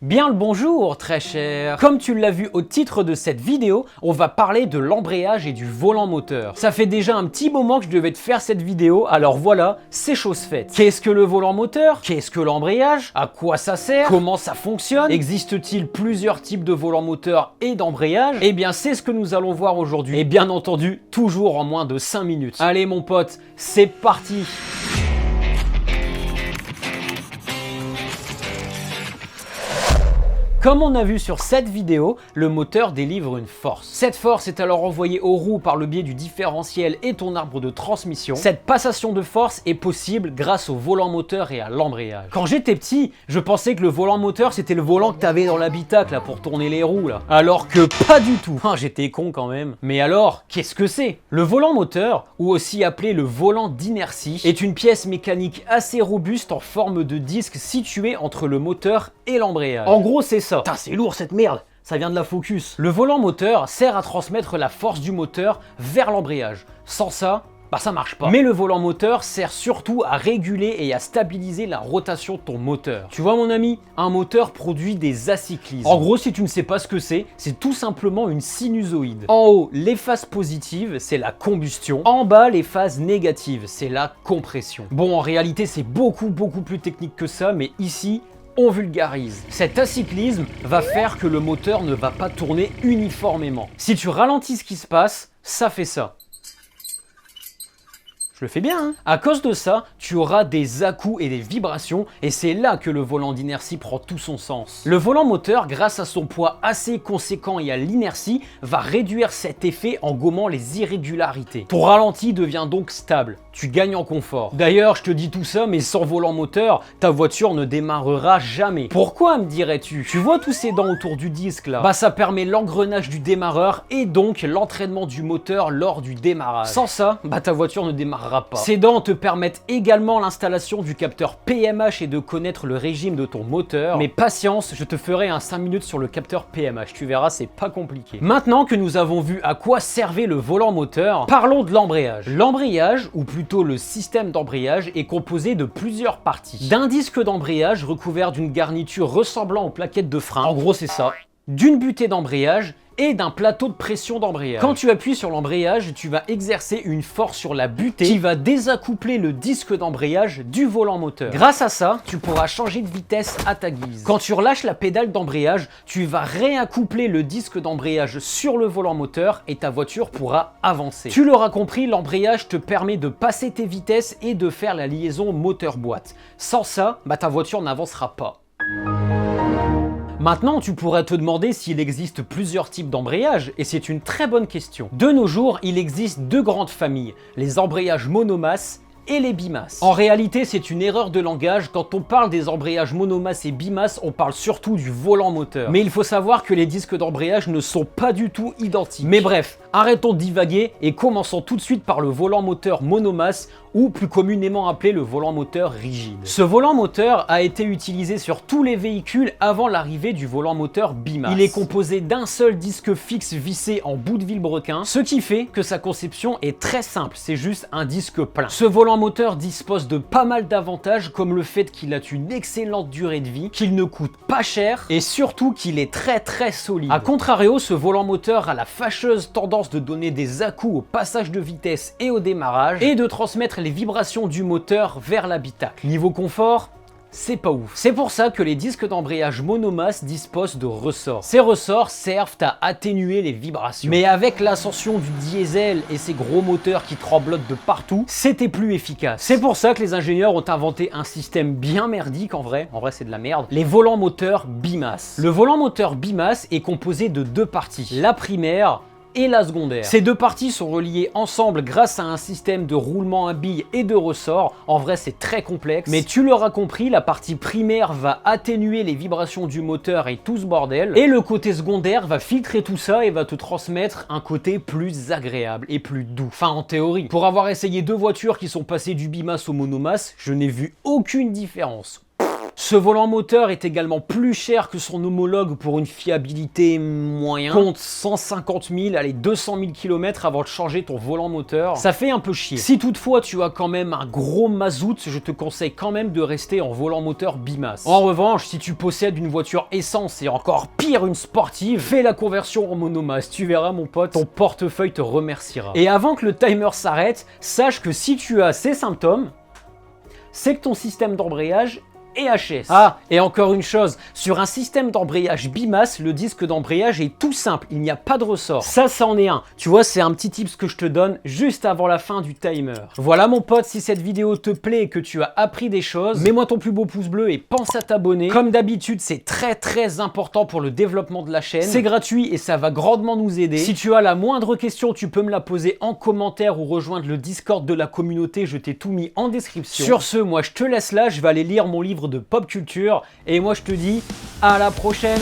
Bien le bonjour très cher. Comme tu l'as vu au titre de cette vidéo, on va parler de l'embrayage et du volant moteur. Ça fait déjà un petit moment que je devais te faire cette vidéo, alors voilà, c'est chose faite. Qu'est-ce que le volant moteur? Qu'est-ce que l'embrayage? À quoi ça sert? Comment ça fonctionne? Existe-t-il plusieurs types de volant moteur et d'embrayage? Eh bien c'est ce que nous allons voir aujourd'hui. Et bien entendu, toujours en moins de 5 minutes. Allez mon pote, c'est parti! Comme on a vu sur cette vidéo, le moteur délivre une force. Cette force est alors envoyée aux roues par le biais du différentiel et ton arbre de transmission. Cette passation de force est possible grâce au volant moteur et à l'embrayage. Quand j'étais petit, je pensais que le volant moteur c'était le volant que t'avais dans l'habitacle là pour tourner les roues là. Alors que pas du tout. J'étais con quand même. Mais alors, qu'est-ce que c'est? Le volant moteur, ou aussi appelé le volant d'inertie, est une pièce mécanique assez robuste en forme de disque située entre le moteur et l'embrayage. En gros, c'est ça. Putain, c'est lourd cette merde, ça vient de la Focus. Le volant moteur sert à transmettre la force du moteur vers l'embrayage. Sans ça, ça marche pas. Mais le volant moteur sert surtout à réguler et à stabiliser la rotation de ton moteur. Tu vois mon ami, un moteur produit des acyclismes. En gros, si tu ne sais pas ce que c'est tout simplement une sinusoïde. En haut, les phases positives, c'est la combustion. En bas, les phases négatives, c'est la compression. Bon, en réalité, c'est beaucoup plus technique que ça, mais ici, on vulgarise. Cet acyclisme va faire que le moteur ne va pas tourner uniformément. Si tu ralentis ce qui se passe, ça fait ça. Je le fais bien, hein? À cause de ça, tu auras des à-coups et des vibrations, et c'est là que le volant d'inertie prend tout son sens. Le volant moteur, grâce à son poids assez conséquent et à l'inertie, va réduire cet effet en gommant les irrégularités. Ton ralenti devient donc stable, tu gagnes en confort. D'ailleurs, je te dis tout ça, mais sans volant moteur, ta voiture ne démarrera jamais. Pourquoi, me dirais-tu? Tu vois tous ces dents autour du disque là? Ça permet l'engrenage du démarreur et donc l'entraînement du moteur lors du démarrage. Sans ça, ta voiture ne démarrera pas. Ces dents te permettent également l'installation du capteur PMH et de connaître le régime de ton moteur. Mais patience, je te ferai un 5 minutes sur le capteur PMH, tu verras, c'est pas compliqué. Maintenant que nous avons vu à quoi servait le volant moteur, parlons de l'embrayage. L'embrayage, ou plutôt le système d'embrayage, est composé de plusieurs parties. D'un disque d'embrayage recouvert d'une garniture ressemblant aux plaquettes de frein, en gros c'est ça, d'une butée d'embrayage, et d'un plateau de pression d'embrayage. Quand tu appuies sur l'embrayage, tu vas exercer une force sur la butée qui va désaccoupler le disque d'embrayage du volant moteur. Grâce à ça, tu pourras changer de vitesse à ta guise. Quand tu relâches la pédale d'embrayage, tu vas réaccoupler le disque d'embrayage sur le volant moteur et ta voiture pourra avancer. Tu l'auras compris, l'embrayage te permet de passer tes vitesses et de faire la liaison moteur-boîte. Sans ça, ta voiture n'avancera pas. Maintenant, tu pourrais te demander s'il existe plusieurs types d'embrayage, et c'est une très bonne question. De nos jours, il existe deux grandes familles, les embrayages monomasse et les bimasses. En réalité, c'est une erreur de langage. Quand on parle des embrayages monomasse et bimasse, on parle surtout du volant moteur. Mais il faut savoir que les disques d'embrayage ne sont pas du tout identiques. Mais bref, arrêtons de divaguer et commençons tout de suite par le volant moteur monomasse, ou plus communément appelé le volant moteur rigide. Ce volant moteur a été utilisé sur tous les véhicules avant l'arrivée du volant moteur bimasse. Il est composé d'un seul disque fixe vissé en bout de vilebrequin, ce qui fait que sa conception est très simple, c'est juste un disque plein. Ce volant moteur dispose de pas mal d'avantages, comme le fait qu'il a une excellente durée de vie, qu'il ne coûte pas cher et surtout qu'il est très solide. A contrario, ce volant moteur a la fâcheuse tendance de donner des à-coups au passage de vitesse et au démarrage et de transmettre les vibrations du moteur vers l'habitacle. Niveau confort, c'est pas ouf. C'est pour ça que les disques d'embrayage monomasse disposent de ressorts. Ces ressorts servent à atténuer les vibrations. Mais avec l'ascension du diesel et ses gros moteurs qui tremblotent de partout, c'était plus efficace. C'est pour ça que les ingénieurs ont inventé un système bien merdique en vrai c'est de la merde, les volants moteurs bimasse. Le volant moteur bimasse est composé de deux parties, la primaire et la secondaire. Ces deux parties sont reliées ensemble grâce à un système de roulement à billes et de ressorts. En vrai, c'est très complexe, mais tu l'auras compris, la partie primaire va atténuer les vibrations du moteur et tout ce bordel, et le côté secondaire va filtrer tout ça et va te transmettre un côté plus agréable et plus doux. Enfin, en théorie. Pour avoir essayé deux voitures qui sont passées du bimasse au monomasse, je n'ai vu aucune différence. Ce volant moteur est également plus cher que son homologue pour une fiabilité moyen. Compte 150 000, allez 200 000 km avant de changer ton volant moteur. Ça fait un peu chier. Si toutefois tu as quand même un gros mazout, je te conseille quand même de rester en volant moteur bimasse. En revanche, si tu possèdes une voiture essence et encore pire une sportive, fais la conversion en monomasse. Tu verras mon pote, ton portefeuille te remerciera. Et avant que le timer s'arrête, sache que si tu as ces symptômes, c'est que ton système d'embrayage est HS. Ah, et encore une chose, sur un système d'embrayage bimasse, le disque d'embrayage est tout simple, il n'y a pas de ressort. Ça en est un. Tu vois, c'est un petit tips que je te donne juste avant la fin du timer. Voilà mon pote, si cette vidéo te plaît et que tu as appris des choses, mets-moi ton plus beau pouce bleu et pense à t'abonner. Comme d'habitude, c'est très important pour le développement de la chaîne. C'est gratuit et ça va grandement nous aider. Si tu as la moindre question, tu peux me la poser en commentaire ou rejoindre le Discord de la communauté, je t'ai tout mis en description. Sur ce, moi je te laisse là, je vais aller lire mon livre de pop culture et moi je te dis à la prochaine.